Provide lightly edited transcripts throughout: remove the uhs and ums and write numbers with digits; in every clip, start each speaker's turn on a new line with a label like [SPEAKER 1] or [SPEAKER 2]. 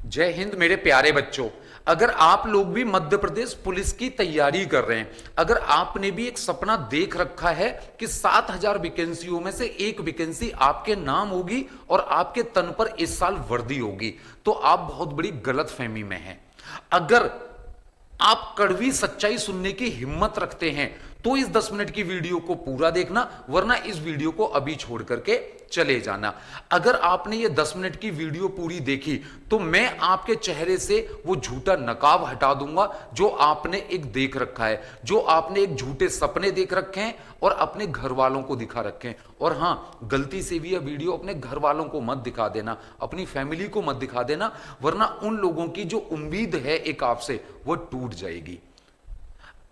[SPEAKER 1] जय हिंद मेरे प्यारे बच्चों। अगर आप लोग भी मध्य प्रदेश पुलिस की तैयारी कर रहे हैं, अगर आपने भी एक सपना देख रखा है कि 7,000 वैकेंसियों में से एक वैकेंसी आपके नाम होगी और आपके तन पर इस साल वर्दी होगी, तो आप बहुत बड़ी गलतफहमी में हैं। अगर आप कड़वी सच्चाई सुनने की हिम्मत रखते हैं तो इस 10 मिनट की वीडियो को पूरा देखना, वरना इस वीडियो को अभी छोड़ करके चले जाना। अगर आपने ये 10 मिनट की वीडियो पूरी देखी तो मैं आपके चेहरे से वो झूठा नकाब हटा दूंगा जो आपने एक देख रखा है, जो आपने एक झूठे सपने देख रखे हैं और अपने घर वालों को दिखा रखे हैं। और हां, गलती से भी यह वीडियो अपने घर वालों को मत दिखा देना, अपनी फैमिली को मत दिखा देना, वरना उन लोगों की जो उम्मीद है एक आपसे वो टूट जाएगी।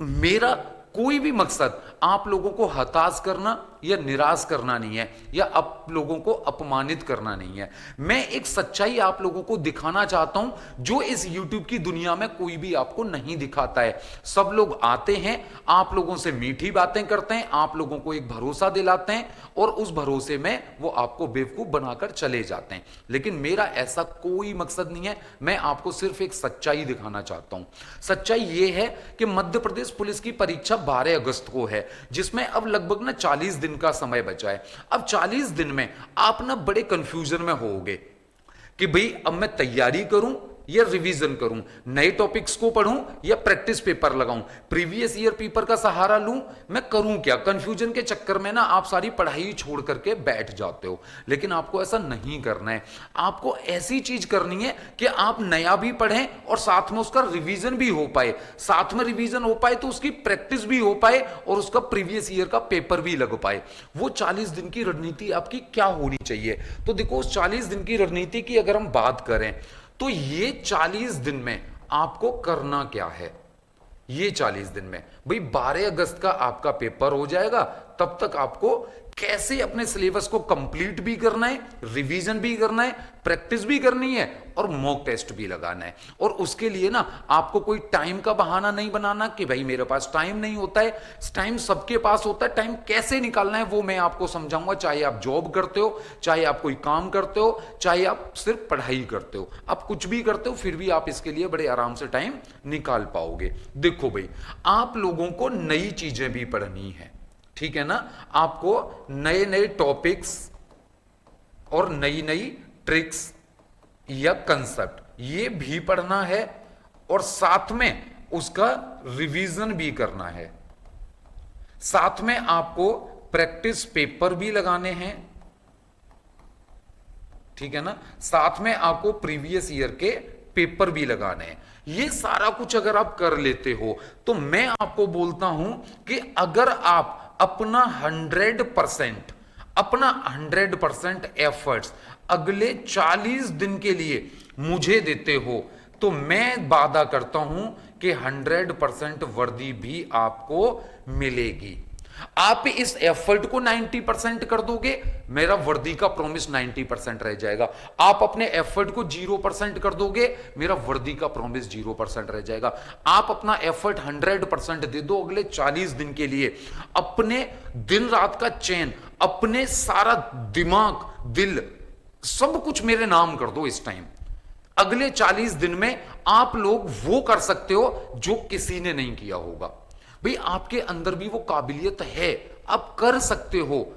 [SPEAKER 1] मेरा कोई भी मकसद आप लोगों को हताश करना या निराश करना नहीं है, या आप लोगों को अपमानित करना नहीं है। मैं एक सच्चाई आप लोगों को दिखाना चाहता हूं जो इस YouTube की दुनिया में कोई भी आपको नहीं दिखाता है। सब लोग आते हैं, आप लोगों से मीठी बातें करते हैं, आप लोगों को एक भरोसा दिलाते हैं और उस भरोसे में वो आपको बेवकूफ बनाकर चले जाते हैं। लेकिन मेरा ऐसा कोई मकसद नहीं है, मैं आपको सिर्फ एक सच्चाई दिखाना चाहता हूं। सच्चाई ये है कि मध्य प्रदेश पुलिस की परीक्षा 12 अगस्त को है, जिसमें अब लगभग ना 40 दिन का समय बचा है। अब 40 दिन में आप ना बड़े कंफ्यूजन में होगे कि भाई अब मैं तैयारी करूं या रिवीजन करूं, नए टॉपिक्स को पढ़ूं या प्रैक्टिस पेपर लगाऊं, प्रीवियस ईयर पेपर का सहारा लूं, मैं करूं क्या। कंफ्यूजन के चक्कर में ना आप सारी पढ़ाई छोड़ करके बैठ जाते हो। लेकिन आपको ऐसा नहीं करना है। आपको ऐसी चीज करनी है कि आप नया भी पढ़ें और साथ में उसका रिवीजन भी हो पाए, साथ में रिवीजन हो पाए तो उसकी प्रैक्टिस भी हो पाए और उसका प्रीवियस ईयर का पेपर भी लग पाए। वो 40 दिन की रणनीति आपकी क्या होनी चाहिए? तो देखो, उस 40 दिन की रणनीति की अगर हम बात करें तो ये 40 दिन में आपको करना क्या है। ये 40 दिन में भाई 12 अगस्त का आपका पेपर हो जाएगा, तब तक आपको कैसे अपने सिलेबस को कंप्लीट भी करना है, रिवीजन भी करना है, प्रैक्टिस भी करनी है और मॉक टेस्ट भी लगाना है। और उसके लिए ना आपको कोई टाइम का बहाना नहीं बनाना कि भाई मेरे पास टाइम नहीं होता है। टाइम सबके पास होता है। टाइम कैसे निकालना है वो मैं आपको समझाऊंगा, चाहे आप जॉब करते हो, चाहे आप कोई काम करते हो, चाहे आप सिर्फ पढ़ाई करते हो, आप कुछ भी करते हो, फिर भी आप इसके लिए बड़े आराम से टाइम निकाल पाओगे। देखो भाई, आप लोगों को नई चीजें भी पढ़नी है, ठीक है ना। आपको नए नए टॉपिक्स और नई नई ट्रिक्स या कंसेप्ट ये भी पढ़ना है और साथ में उसका रिवीजन भी करना है। साथ में आपको प्रैक्टिस पेपर भी लगाने हैं, ठीक है ना। साथ में आपको प्रीवियस ईयर के पेपर भी लगाने हैं। ये सारा कुछ अगर आप कर लेते हो तो मैं आपको बोलता हूं कि अगर आप अपना 100% एफर्ट्स अगले 40 दिन के लिए मुझे देते हो तो मैं वादा करता हूं कि 100% वर्दी भी आपको मिलेगी। आप इस एफर्ट को 90% कर दोगे, मेरा वर्दी का प्रॉमिस 90% रह जाएगा। आप अपने एफर्ट को 0% कर दोगे, मेरा वर्दी का प्रॉमिस 0% रह जाएगा। आप अपना एफर्ट 100% दे दो अगले 40 दिन के लिए, अपने दिन रात का चैन, अपने सारा दिमाग, दिल, सब कुछ मेरे नाम कर दो इस टाइम। अगले 40 दिन में आप लोग वो कर सकते हो जो किसी ने नहीं किया होगा। भाई आपके अंदर भी वो काबिलियत है, आप कर सकते हो,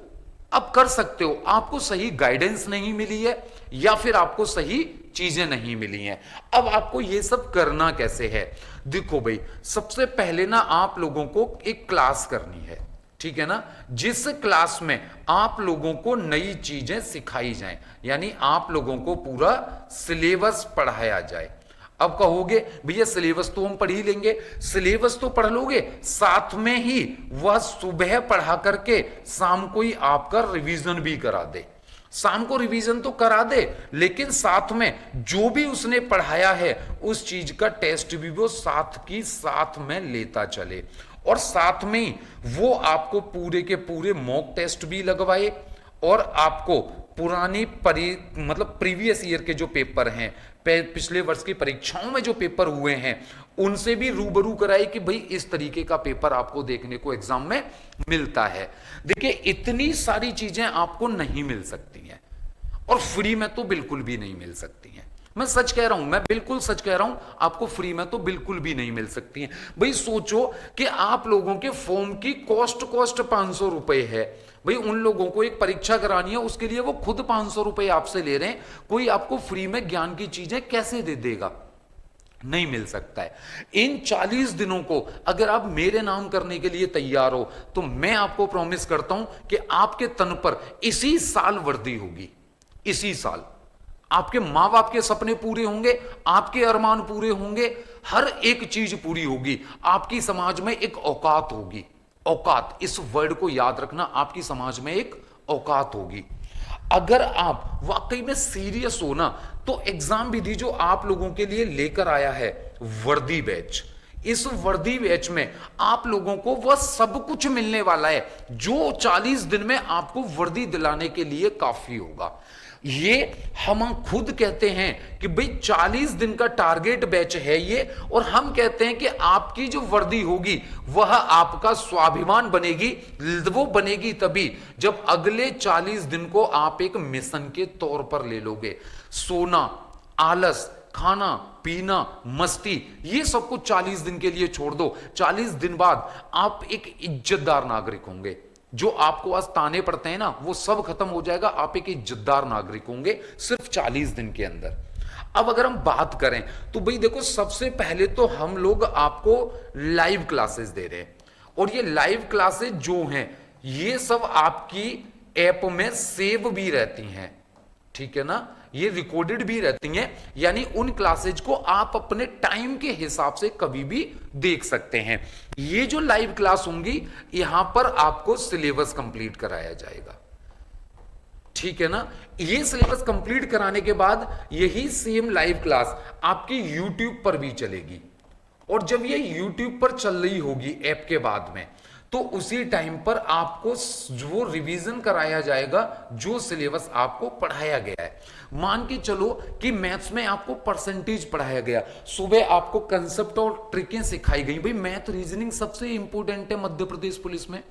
[SPEAKER 1] आप कर सकते हो। आपको सही गाइडेंस नहीं मिली है या फिर आपको सही चीजें नहीं मिली हैं। अब आपको ये सब करना कैसे है? देखो भाई, सबसे पहले ना आप लोगों को एक क्लास करनी है, ठीक है ना, जिस क्लास में आप लोगों को नई चीजें सिखाई जाएं, यानी आप लोगों को पूरा सिलेबस पढ़ाया जाए। अब कहोगे भैया सिलेबस तो हम पढ़ ही लेंगे, सिलेबस तो पढ़ लोगे, साथ में ही वह सुबह पढ़ा करके शाम को ही आपका रिवीजन भी करा दे। शाम को रिवीजन तो करा दे, लेकिन साथ में जो भी उसने पढ़ाया है उस चीज का टेस्ट भी वो साथ की साथ में लेता चले, और साथ में ही वो आपको पूरे के पूरे मॉक टेस्ट भी लगवाए और आपको पुरानी मतलब प्रीवियस ईयर के जो पेपर हैं, पिछले वर्ष की परीक्षाओं में जो पेपर हुए हैं, उनसे भी रूबरू कराए कि भाई इस तरीके का पेपर आपको देखने को एग्जाम में मिलता है। देखिए, इतनी सारी चीजें आपको नहीं मिल सकती हैं और फ्री में तो बिल्कुल भी नहीं मिल सकती हैं। मैं सच कह रहा हूं, मैं बिल्कुल सच कह रहा हूं, आपको फ्री में तो बिल्कुल भी नहीं मिल सकती है। भाई सोचो कि आप लोगों के फॉर्म की कॉस्ट 500 रुपए है। भाई उन लोगों को एक परीक्षा करानी है, उसके लिए वो खुद 500 रुपए आपसे ले रहे हैं। कोई आपको फ्री में ज्ञान की चीजें कैसे दे देगा? नहीं मिल सकता है। इन 40 दिनों को अगर आप मेरे नाम करने के लिए तैयार हो, तो मैं आपको प्रॉमिस करता हूं कि आपके तन पर इसी साल वर्दी होगी। इसी साल आपके मां बाप के सपने पूरे होंगे, आपके अरमान पूरे होंगे, हर एक चीज पूरी होगी। आपकी समाज में एक औकात होगी। औकात, इस वर्ड को याद रखना, आपकी समाज में एक औकात होगी। अगर आप वाकई में सीरियस हो ना, तो एग्जाम विधि जो आप लोगों के लिए लेकर आया है वर्दी बैच, इस वर्दी बैच में आप लोगों को वह सब कुछ मिलने वाला है जो 40 दिन में आपको वर्दी दिलाने के लिए काफी होगा। ये हम खुद कहते हैं कि भाई 40 दिन का टारगेट बैच है ये, और हम कहते हैं कि आपकी जो वर्दी होगी वह आपका स्वाभिमान बनेगी। वो बनेगी तभी जब अगले 40 दिन को आप एक मिशन के तौर पर ले लोगे। सोना, आलस, खाना पीना, मस्ती, ये सब कुछ 40 दिन के लिए छोड़ दो। 40 दिन बाद आप एक इज्जतदार नागरिक होंगे। जो आपको आज ताने पड़ते हैं ना, वो सब खत्म हो जाएगा। आप एक इज्जतदार नागरिक होंगे सिर्फ 40 दिन के अंदर। अब अगर हम बात करें तो भाई देखो, सबसे पहले तो हम लोग आपको लाइव क्लासेस दे रहे हैं, और ये लाइव क्लासेस जो हैं ये सब आपकी ऐप में सेव भी रहती हैं, ठीक है ना, ये रिकॉर्डेड भी रहती हैं। यानी उन क्लासेज को आप अपने टाइम के हिसाब से कभी भी देख सकते हैं। ये जो लाइव क्लास होंगी, यहां पर आपको सिलेबस कंप्लीट कराया जाएगा, ठीक है ना। ये सिलेबस कंप्लीट कराने के बाद यही सेम लाइव क्लास आपकी यूट्यूब पर भी चलेगी, और जब ये यूट्यूब पर चल रही होगी ऐप के बाद में, तो उसी टाइम पर आपको जो रिवीजन कराया जाएगा, जो सिलेबस आपको पढ़ाया गया है। मान के चलो कि मैथ्स में आपको परसेंटेज पढ़ाया गया, सुबह आपको कंसेप्ट और ट्रिकें सिखाई गई। भाई मैथ रीजनिंग सबसे इंपॉर्टेंट है मध्य प्रदेश पुलिस में।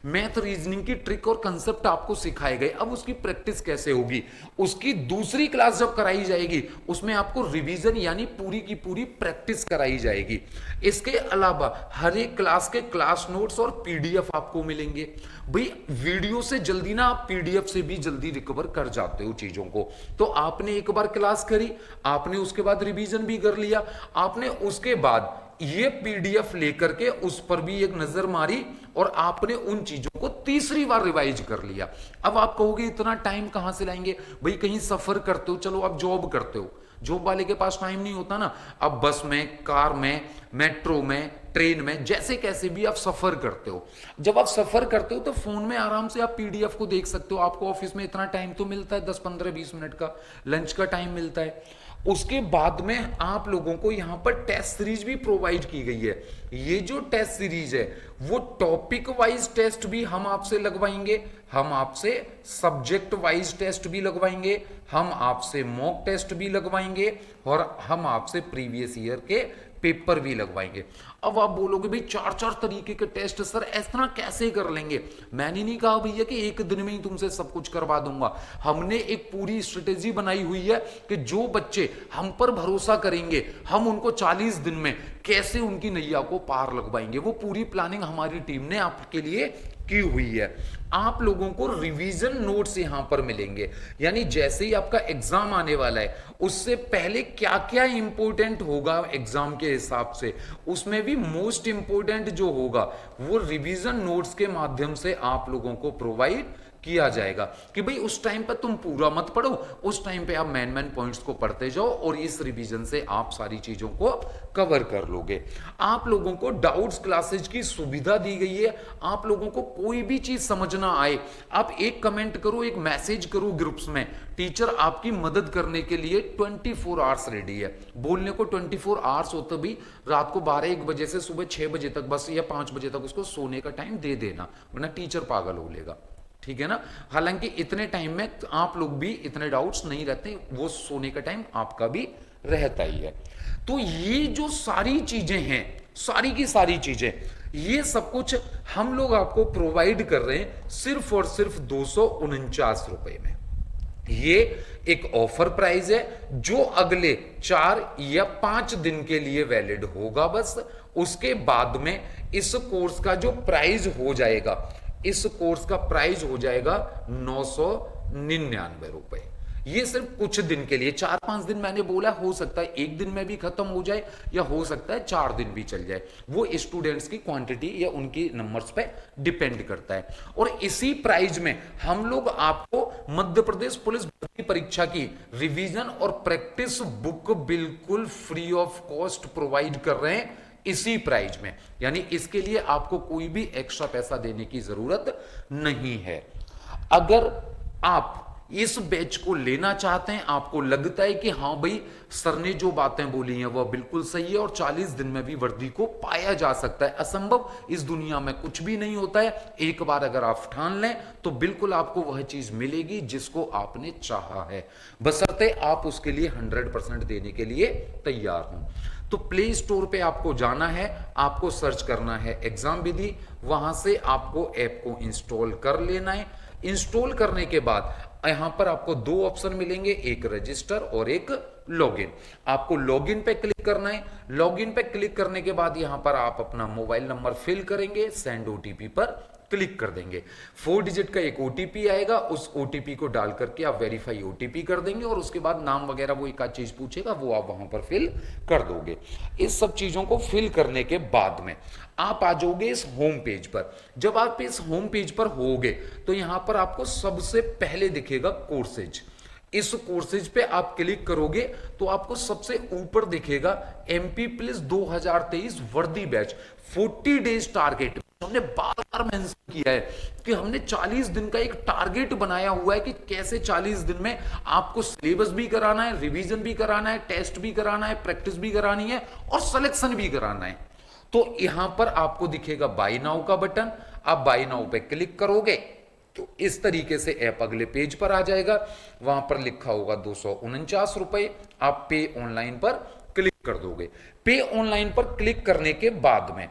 [SPEAKER 1] मैथ रीजनिंग की ट्रिक और कंसेप्ट आपको सिखाए गए। अब उसकी प्रैक्टिस कैसे होगी, उसकी दूसरी क्लास जब कराई जाएगी, उसमें आपको रिवीजन यानी पूरी की पूरी प्रैक्टिस कराई जाएगी। इसके अलावा हर एक क्लास के क्लास नोट्स और पीडीएफ आपको मिलेंगे। भाई वीडियो से जल्दी ना, आप पीडीएफ से भी जल्दी रिकवर कर जाते हो चीजों को। तो आपने एक बार क्लास करी, आपने उसके बाद रिवीजन भी कर लिया, आपने उसके बाद ये पीडीएफ लेकर के उस पर भी एक नजर मारी, और आपने उन चीजों को तीसरी बार रिवाइज कर लिया। अब आप कहोगे इतना टाइम कहां से लाएंगे? भाई कहीं सफर करते हो, चलो आप जॉब करते हो, जॉब वाले के पास टाइम नहीं होता ना। अब बस में, कार में, मेट्रो में, ट्रेन में, जैसे कैसे भी आप सफर करते हो। जब आप सफर करते हो तो फोन में आराम से आप पीडीएफ को देख सकते हो। आपको ऑफिस में इतना टाइम तो मिलता है, 10 15 20 मिनट का लंच का टाइम मिलता है। उसके बाद में आप लोगों को यहां पर टेस्ट सीरीज भी प्रोवाइड की गई है। ये जो टेस्ट सीरीज है वो टॉपिक वाइज टेस्ट भी हम आपसे लगवाएंगे, हम आपसे सब्जेक्ट वाइज टेस्ट भी लगवाएंगे, हम आपसे मॉक टेस्ट भी लगवाएंगे, और हम आपसे प्रीवियस ईयर के पेपर भी लगवाएंगे। अब आप बोलोगे भाई 4 तरीके के टेस्ट सर इस तरह कैसे कर लेंगे? मैंने नहीं कहा भैया कि एक दिन में ही तुमसे सब कुछ करवा दूंगा। हमने एक पूरी स्ट्रेटेजी बनाई हुई है कि जो बच्चे हम पर भरोसा करेंगे, हम उनको 40 दिन में कैसे उनकी नैया को पार लगवाएंगे, वो पूरी प्लानिंग हमारी टीम ने आपके लिए की हुई है। आप लोगों को रिवीजन नोट्स यहां पर मिलेंगे, यानी जैसे ही आपका एग्जाम आने वाला है उससे पहले क्या क्या इंपॉर्टेंट होगा एग्जाम के हिसाब से, उसमें भी मोस्ट इंपॉर्टेंट जो होगा वो रिवीजन नोट्स के माध्यम से आप लोगों को प्रोवाइड किया जाएगा। कि भाई उस टाइम पर तुम पूरा मत पढ़ो, उस टाइम पे आप मेन पॉइंट्स को पढ़ते जाओ, और इस रिवीजन से आप सारी चीजों को कवर कर लोगे। आप लोगों को डाउट्स क्लासेज की सुविधा दी गई है। आप लोगों को कोई भी चीज समझ ना आए, आप एक कमेंट करो, एक मैसेज करो ग्रुप्स में, टीचर आपकी मदद करने के लिए 24 आवर्स रेडी है। बोलने को 24 आवर्स होते भी रात को 12-1 बजे से सुबह 6 बजे तक बस, या 5 बजे तक उसको सोने का टाइम दे देना, वरना टीचर पागल हो लेगा, ठीक है ना। हालांकि इतने टाइम में आप लोग भी इतने डाउट्स नहीं रहते, वो सोने का टाइम आपका भी रहता ही है। तो ये जो सारी चीजें हैं, सारी की सारी चीजें, ये सब कुछ हम लोग आपको प्रोवाइड कर रहे हैं सिर्फ और सिर्फ 249 रुपए में। ये एक ऑफर प्राइस है जो अगले 4 या 5 दिन के लिए वैलिड होगा बस। उसके बाद में इस कोर्स का जो प्राइस हो जाएगा, इस कोर्स का प्राइस हो जाएगा 999 रुपए। ये सिर्फ कुछ दिन के लिए, 4-5 दिन मैंने बोला, हो सकता है एक दिन में भी खत्म हो जाए या हो सकता है 4 दिन भी चल जाए, वो स्टूडेंट्स की क्वांटिटी या उनकी नंबर्स पे डिपेंड करता है। और इसी प्राइस में हम लोग आपको मध्य प्रदेश पुलिस भर्ती परीक्षा की रिवीजन और प्रैक्टिस बुक बिल्कुल फ्री ऑफ कॉस्ट प्रोवाइड कर रहे हैं इसी प्राइस में, यानी इसके लिए आपको कोई भी एक्स्ट्रा पैसा देने की जरूरत नहीं है। अगर आप इस बैच को लेना चाहते हैं, आपको लगता है कि हाँ भाई सर ने जो बातें बोली हैं वह बिल्कुल सही है और 40 दिन में भी वर्दी को पाया जा सकता है, असंभव इस दुनिया में कुछ भी नहीं होता है, एक बार अगर आप ठान लें तो बिल्कुल आपको वह चीज मिलेगी जिसको आपने चाहा है, बशर्ते आप उसके लिए 100% देने के लिए तैयार हों। तो प्ले स्टोर पे आपको जाना है, आपको सर्च करना है एग्जाम विधि, वहां से आपको ऐप को इंस्टॉल कर लेना है। इंस्टॉल करने के बाद यहां पर आपको 2 ऑप्शन मिलेंगे, एक रजिस्टर और एक लॉगिन। आपको लॉगिन पे क्लिक करना है। लॉगिन पे क्लिक करने के बाद यहां पर आप अपना मोबाइल नंबर फिल करेंगे, सेंड ओटीपी पर क्लिक कर देंगे। 4 डिजिट का एक ओटीपी आएगा, उस ओटीपी को डाल करके आप वेरीफाई ओटीपी कर देंगे और उसके बाद नाम वगैरह वो एक आध चीज पूछेगा, वो आप वहां पर फिल कर दोगे। इस सब चीजों को फिल करने के बाद में आप आ जाओगे इस होम पेज पर। जब आप इस होम पेज पर होगे तो यहां पर आपको सबसे पहले दिखेगा कोर्सेज। इस कोर्सेज पे आप क्लिक करोगे तो आपको सबसे ऊपर दिखेगा एमपी पुलिस 2023 वर्दी बैच 40 डेज टारगेट। हमने बार बार मेंशन किया है कि हमने 40 दिन का एक टारगेट बनाया हुआ है कि कैसे 40 दिन में आपको सिलेबस भी कराना है, रिवीजन भी कराना है, टेस्ट भी कराना है, प्रैक्टिस भी करानी है और सिलेक्शन भी कराना है। तो यहां पर आपको दिखेगा बाय नाउ का बटन, आप बाय नाउ पे क्लिक करोगे तो इस तरीके से ऐप अगले पेज पर आ जाएगा। वहां पर लिखा होगा 249 रुपए, आप पे ऑनलाइन पर क्लिक कर दोगे। पे ऑनलाइन पर क्लिक करने के बाद में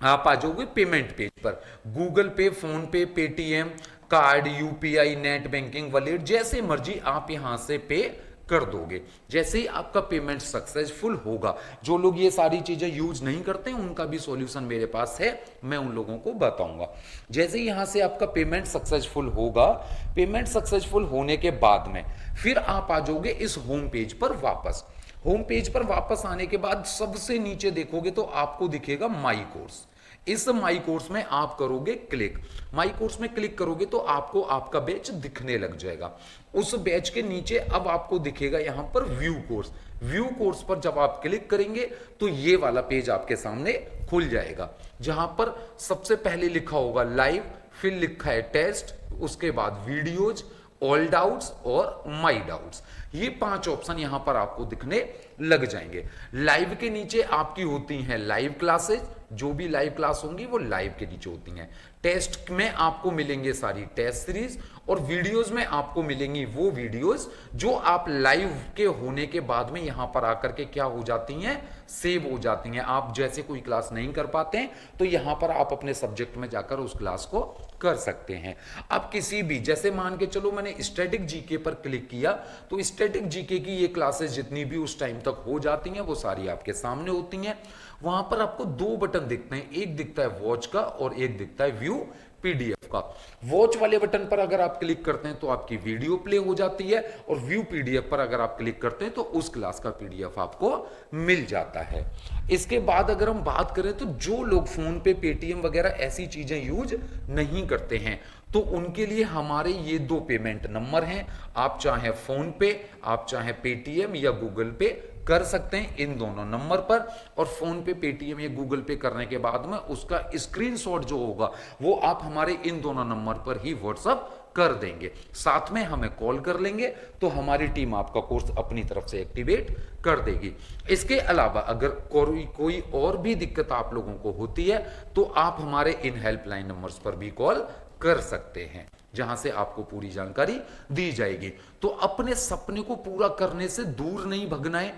[SPEAKER 1] आप आ जाओगे पेमेंट पेज पर। गूगल पे, फोन पे, Paytm, card, UPI, net banking, wallet, जैसे मर्जी आप यहां से पे कर दोगे। जैसे ही आपका पेमेंट सक्सेसफुल होगा, जो लोग ये सारी चीजें यूज नहीं करते हैं उनका भी सॉल्यूशन मेरे पास है, मैं उन लोगों को बताऊंगा। जैसे ही यहां से आपका पेमेंट सक्सेसफुल होगा, पेमेंट सक्सेसफुल होने के बाद में फिर आप आ जाओगे इस होम पेज पर वापस। होम पेज पर वापस आने के बाद सबसे नीचे देखोगे तो आपको दिखेगा माई कोर्स। इस माई कोर्स में आप करोगे क्लिक। माई कोर्स में क्लिक करोगे तो आपको आपका बैच दिखने लग जाएगा। उस बैच के नीचे अब आपको दिखेगा यहां पर व्यू कोर्स। व्यू कोर्स पर जब आप क्लिक करेंगे तो ये वाला पेज आपके सामने खुल जाएगा, जहां पर सबसे पहले लिखा होगा लाइव, फिर लिखा है टेस्ट, उसके बाद वीडियोज, ऑल डाउट्स और माई डाउट्स। ये 5 ऑप्शन यहां पर आपको दिखने लग जाएंगे। लाइव के नीचे आपकी होती हैं लाइव क्लासेज, जो भी लाइव क्लास होंगी वो लाइव के नीचे होती हैं। टेस्ट में आपको मिलेंगे सारी टेस्ट सीरीज और वीडियोस में आपको मिलेंगी वो वीडियोस जो आप लाइव के होने के बाद में यहां पर आकर के क्या हो जाती हैं, सेव हो जाती हैं। आप जैसे कोई क्लास नहीं कर पाते हैं तो यहां पर आप अपने सब्जेक्ट में जाकर उस क्लास को कर सकते हैं। आप किसी भी, जैसे मान के चलो मैंने स्टैटिक जीके पर क्लिक किया तो स्टैटिक जीके की ये क्लासेस जितनी भी उस टाइम तक हो जाती हैं वो सारी आपके सामने होती हैं। वहां पर आपको 2 बटन दिखते हैं, एक दिखता है वॉच का और एक दिखता है व्यू पीडीएफ का। वॉच वाले बटन पर अगर आप क्लिक करते हैं तो आपकी वीडियो प्ले हो जाती है और व्यू पीडीएफ पर अगर आप क्लिक करते हैं तो उस क्लास का पीडीएफ आपको मिल जाता है। इसके बाद अगर हम बात करें तो जो लोग फोन पे, पेटीएम वगैरह ऐसी चीजें यूज नहीं करते हैं तो उनके लिए हमारे ये 2 पेमेंट नंबर हैं। आप चाहे फोन पे, आप चाहे पेटीएम या गूगल पे कर सकते हैं इन दोनों नंबर पर। और फोन पे, पेटीएम या गूगल पे करने के बाद में उसका स्क्रीनशॉट जो होगा वो आप हमारे इन दोनों नंबर पर ही व्हाट्सएप कर देंगे, साथ में हमें कॉल कर लेंगे तो हमारी टीम आपका कोर्स अपनी तरफ से एक्टिवेट कर देगी। इसके अलावा अगर कोई और भी दिक्कत आप लोगों को होती है तो आप हमारे इन हेल्पलाइन नंबर्स पर भी कॉल कर सकते हैं, जहां से आपको पूरी जानकारी दी जाएगी। तो अपने सपने को पूरा करने से दूर नहीं भगना है,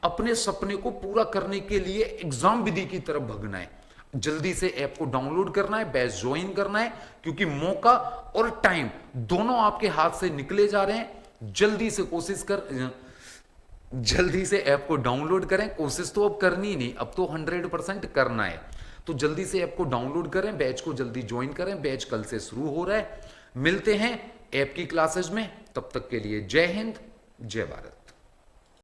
[SPEAKER 1] अपने सपने को पूरा करने के लिए एग्जाम विधि की तरफ भगना है। जल्दी से ऐप को डाउनलोड करना है, बैच ज्वाइन करना है, क्योंकि मौका और टाइम दोनों आपके हाथ से निकले जा रहे हैं। जल्दी से ऐप को डाउनलोड करें। कोशिश तो अब करनी ही नहीं, अब तो 100% करना है। तो जल्दी से ऐप को डाउनलोड करें, बैच को जल्दी ज्वाइन करें। बैच कल से शुरू हो रहा है। मिलते हैं ऐप की क्लासेस में, तब तक के लिए जय हिंद, जय भारत।